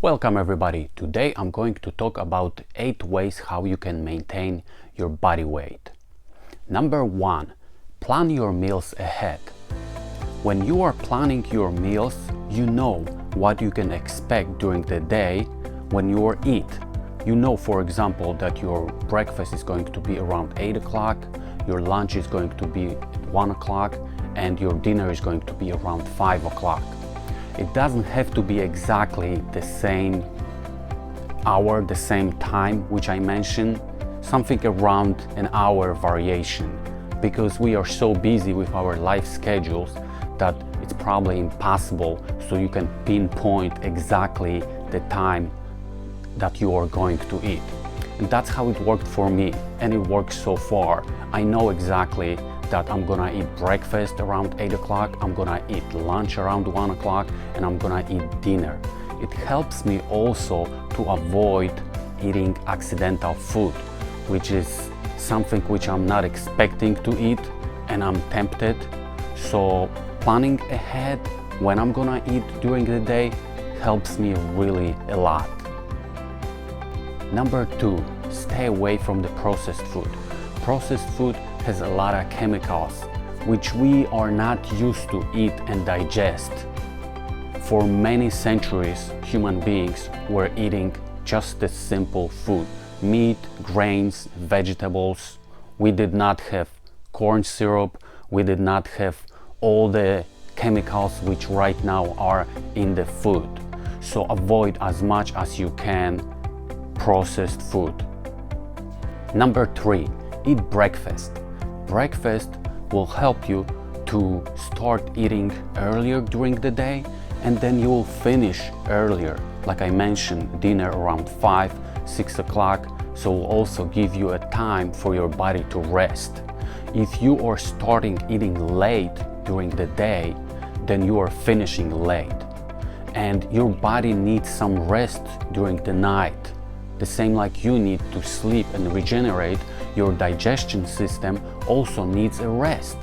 Welcome everybody. Today I'm going to talk about 8 ways how you can maintain your body weight. Number 1, plan your meals ahead. When you are planning your meals, you know what you can expect during the day when you eat. You know, for example, that your breakfast is going to be around 8 o'clock, your lunch is going to be at 1 o'clock, and your dinner is going to be around 5 o'clock. It doesn't have to be exactly the same hour, the same time, which I mentioned, something around an hour variation, because we are so busy with our life schedules that it's probably impossible so you can pinpoint exactly the time that you are going to eat. And that's how it worked for me, and it works so far. I know exactly that I'm gonna eat breakfast around 8 o'clock, I'm gonna eat lunch around 1 o'clock, and I'm gonna eat dinner. It helps me also to avoid eating accidental food, which is something which I'm not expecting to eat and I'm tempted. So planning ahead when I'm gonna eat during the day helps me really a lot. Number 2, stay away from the processed food. Processed food has a lot of chemicals which we are not used to eat and digest. For many centuries, human beings were eating just the simple food: meat, grains, vegetables. We did not have corn syrup, we did not have all the chemicals which right now are in the food. So avoid as much as you can processed food. Number 3, eat breakfast. Breakfast will help you to start eating earlier during the day, and then you will finish earlier. Like I mentioned, dinner around 5, 6 o'clock, so it will also give you a time for your body to rest. If you are starting eating late during the day, then you are finishing late, and your body needs some rest during the night. The same like you need to sleep and regenerate, your digestion system also needs a rest.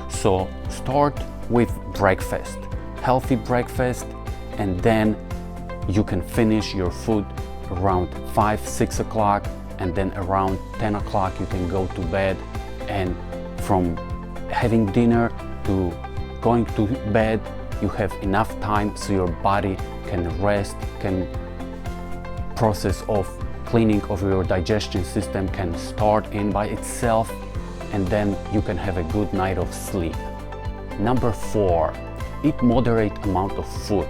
So start with breakfast, healthy breakfast, and then you can finish your food around 5, 6 o'clock, and then around 10 o'clock you can go to bed. And from having dinner to going to bed, you have enough time so your body can rest, can process of cleaning of your digestion system can start in by itself, and then you can have a good night of sleep. Number 4, eat moderate amount of food.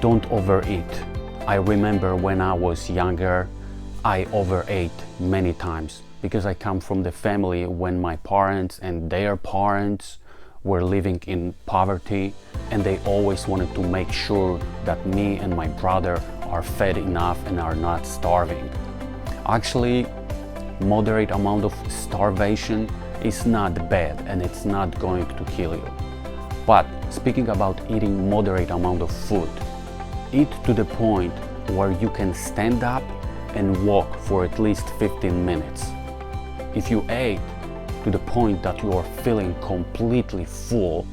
Don't overeat. I remember when I was younger, I overate many times because I come from the family when my parents and their parents were living in poverty, and they always wanted to make sure that me and my brother are fed enough and are not starving. Actually, moderate amount of starvation is not bad and it's not going to kill you. But speaking about eating moderate amount of food, eat to the point where you can stand up and walk for at least 15 minutes. If you ate to the point that you are feeling completely full,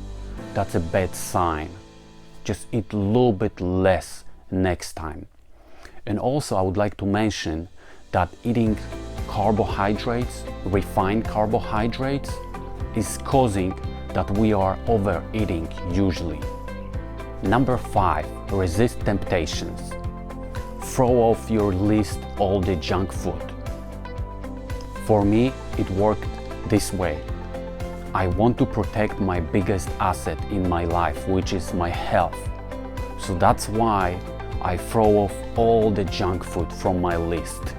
that's a bad sign. Just eat a little bit less next time. And also I would like to mention that eating carbohydrates, refined carbohydrates, is causing that we are overeating usually. Number 5, resist temptations. Throw off your list all the junk food. For me, it worked this way. I want to protect my biggest asset in my life, which is my health. So that's why I throw off all the junk food from my list.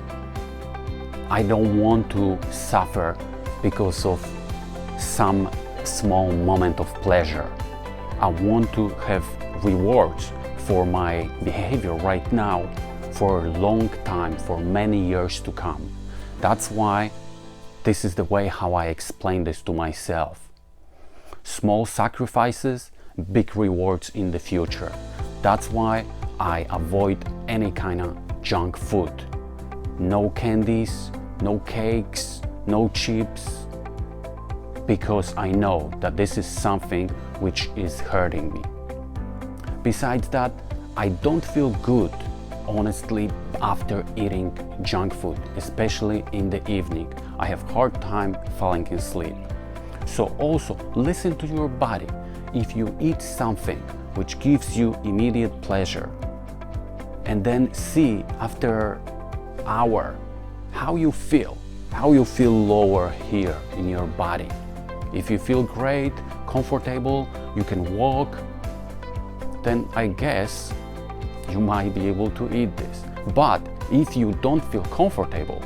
I don't want to suffer because of some small moment of pleasure. I want to have rewards for my behavior right now for a long time, for many years to come. That's why this is the way how I explain this to myself. Small sacrifices, big rewards in the future. That's why I avoid any kind of junk food. No candies, no cakes, no chips, because I know that this is something which is hurting me. Besides that, I don't feel good, honestly, after eating junk food, especially in the evening. I have hard time falling asleep. So also listen to your body. If you eat something which gives you immediate pleasure, and then see after an hour how you feel lower here in your body. If you feel great, comfortable, you can walk, then I guess you might be able to eat this. But if you don't feel comfortable,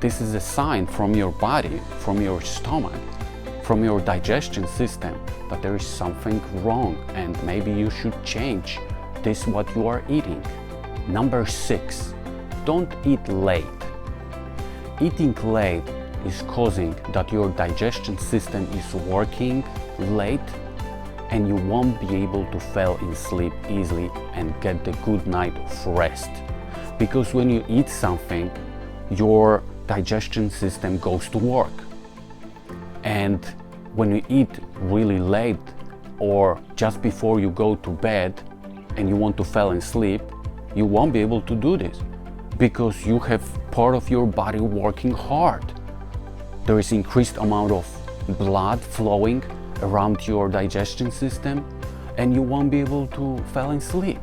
this is a sign from your body, from your stomach, from your digestion system that there is something wrong and maybe you should change this what you are eating. Number 6, don't eat late. Eating late is causing that your digestion system is working late and you won't be able to fall in sleep easily and get the good night of rest. Because when you eat something, your digestion system goes to work. And when you eat really late or just before you go to bed and you want to fall in sleep, you won't be able to do this because you have part of your body working hard. There is increased amount of blood flowing around your digestion system and you won't be able to fall in sleep.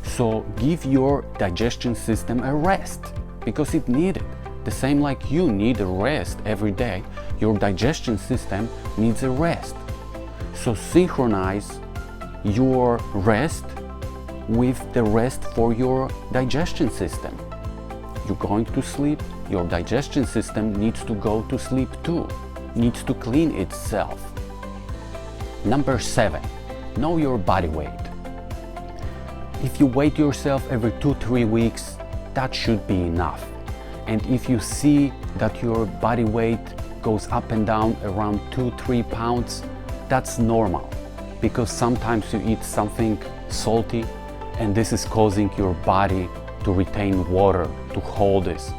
So give your digestion system a rest because it needs it. The same like you need a rest every day, your digestion system needs a rest. So synchronize your rest with the rest for your digestion system. You're going to sleep, your digestion system needs to go to sleep too, needs to clean itself. Number 7, know your body weight. If you weigh yourself every 2-3 weeks, that should be enough. And if you see that your body weight goes up and down around 2-3 pounds, that's normal because sometimes you eat something salty and this is causing your body to retain water to hold this.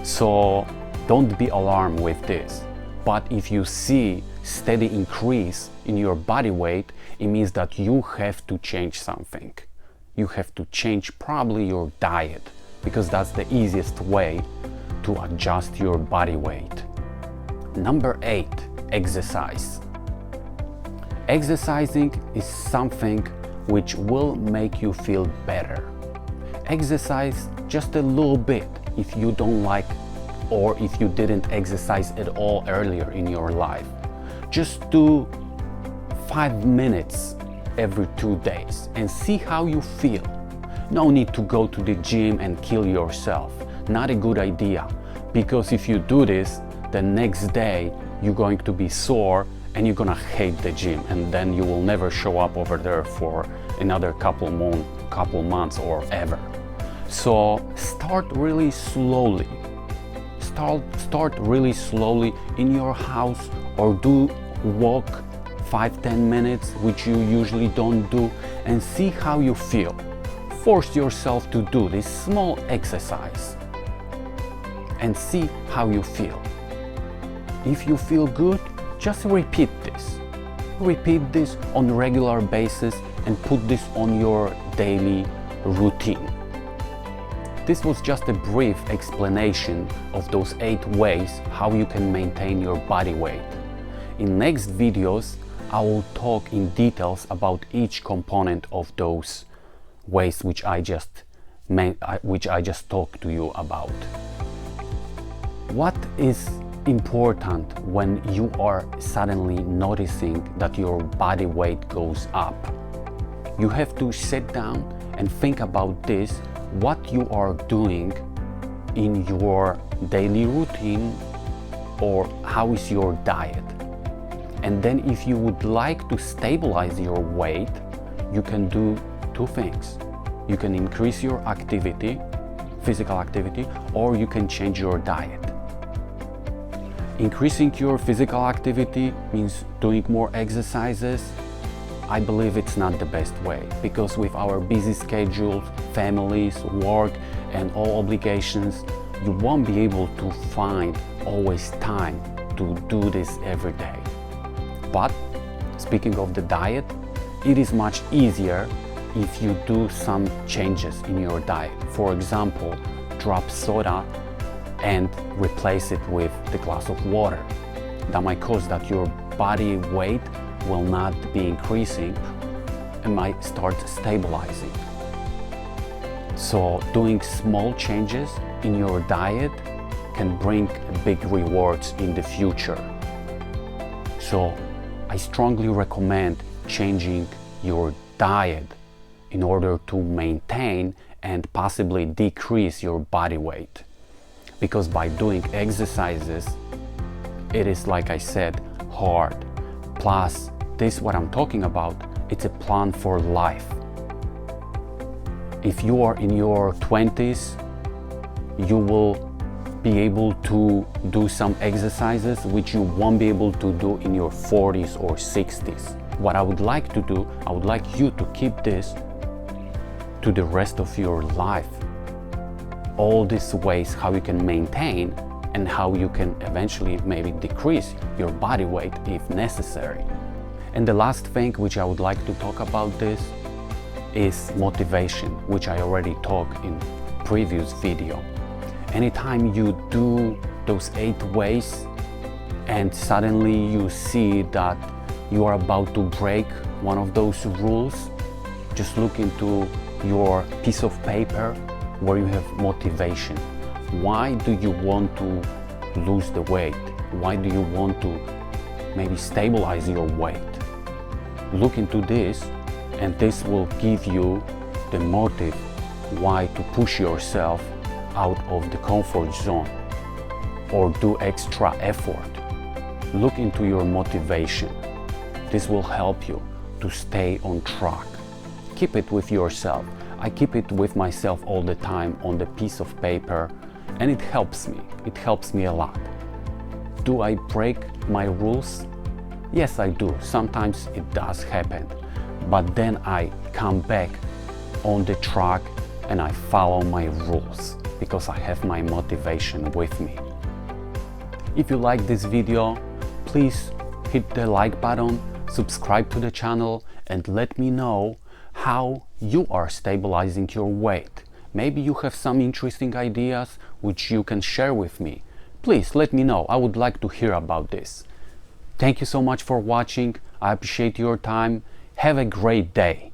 So don't be alarmed with this. But if you see steady increase in your body weight, it means that you have to change something. You have to change probably your diet because that's the easiest way to adjust your body weight. Number 8, exercise. Exercising is something which will make you feel better. Exercise just a little bit if you don't like or if you didn't exercise at all earlier in your life. Just do 5 minutes every 2 days and see how you feel. No need to go to the gym and kill yourself. Not a good idea, because if you do this, the next day you're going to be sore and you're gonna hate the gym, and then you will never show up over there for another couple months or ever. So start really slowly. Start really slowly in your house or do walk 5-10 minutes, which you usually don't do, and see how you feel. Force yourself to do this small exercise and see how you feel. If you feel good, just repeat this. Repeat this on a regular basis and put this on your daily routine. This was just a brief explanation of those 8 ways how you can maintain your body weight. In next videos, I will talk in details about each component of those ways which I just talked to you about. What is important when you are suddenly noticing that your body weight goes up? You have to sit down and think about this, what you are doing in your daily routine or how is your diet. And then if you would like to stabilize your weight, you can do 2 things. You can increase your activity, physical activity, or you can change your diet. Increasing your physical activity means doing more exercises. I believe it's not the best way, because with our busy schedules, families, work, and all obligations, you won't be able to find always time to do this every day. But speaking of the diet, it is much easier if you do some changes in your diet. For example, drop soda and replace it with the glass of water. That might cause that your body weight will not be increasing and might start stabilizing. So doing small changes in your diet can bring big rewards in the future. So I strongly recommend changing your diet in order to maintain and possibly decrease your body weight. Because by doing exercises, it is, like I said, hard. Plus, this what I'm talking about, it's a plan for life. If you are in your 20s, you will be able to do some exercises which you won't be able to do in your 40s or 60s. What I would like to do, I would like you to keep this to the rest of your life. All these ways how you can maintain and how you can eventually maybe decrease your body weight if necessary. And the last thing which I would like to talk about this is motivation, which I already talked in previous video. Anytime you do those 8 ways and suddenly you see that you are about to break one of those rules, just look into your piece of paper where you have motivation. Why do you want to lose the weight? Why do you want to maybe stabilize your weight? Look into this, and this will give you the motive why to push yourself out of the comfort zone or do extra effort. Look into your motivation. This will help you to stay on track. Keep it with yourself. I keep it with myself all the time on the piece of paper, and it helps me. It helps me a lot. Do I break my rules? Yes, I do. Sometimes it does happen. But then I come back on the track and I follow my rules because I have my motivation with me. If you like this video, please hit the like button, subscribe to the channel, and let me know how you are stabilizing your weight. Maybe you have some interesting ideas which you can share with me. Please let me know. I would like to hear about this. Thank you so much for watching. I appreciate your time. Have a great day.